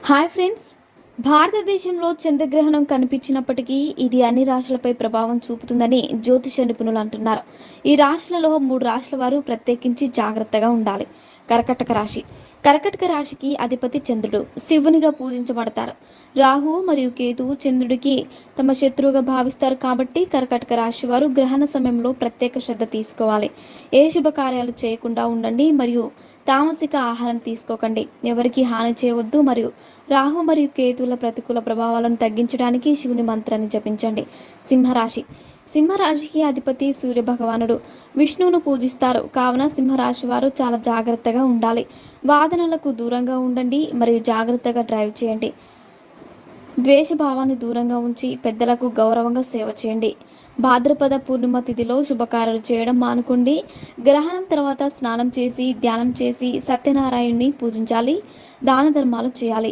Hi friends. భారతదేశంలో చంద్రగ్రహణం కనిపించినప్పటికీ ఇది అన్ని రాశులపై ప్రభావం చూపుతుందని జ్యోతిష నిపుణులు అంటున్నారు. ఈ రాశులలో 3 రాశుల వారు ప్రత్యేకించి జాగ్రత్తగా ఉండాలి. కర్కటక రాశి. కర్కటక రాశికి అధిపతి చంద్రుడు, శివునిగా పూజించబడతారు. రాహు మరియు కేతువు చంద్రుడికి తమ శత్రువుగా భావిస్తారు కాబట్టి కర్కటక రాశి వారు గ్రహణ సమయంలో ప్రత్యేక శ్రద్ధ తీసుకోవాలి. ఏ శుభకార్యాలు చేయకుండా ఉండండి మరియు తామసిక ఆహారం తీసుకోకండి. ఎవరికి హాని చేయవద్దు మరియు రాహు మరియు కేతువుల ప్రతికూల ప్రభావాలను తగ్గించడానికి శివుని మంత్రాన్ని జపించండి. సింహరాశి. సింహరాశికి అధిపతి సూర్య భగవానుడు, విష్ణువును పూజిస్తారు కావున సింహరాశి వారు చాలా జాగ్రత్తగా ఉండాలి. వాదనలకు దూరంగా ఉండండి మరియు జాగ్రత్తగా డ్రైవ్ చేయండి. ద్వేషభావాన్ని దూరంగా ఉంచి పెద్దలకు గౌరవంగా సేవ చేయండి. భాద్రపద పూర్ణిమ తిథిలో శుభకార్యాలు చేయడం మానుకోండి. గ్రహణం తర్వాత స్నానం చేసి ధ్యానం చేసి సత్యనారాయణుని పూజించాలి. దాన ధర్మాలు చేయాలి.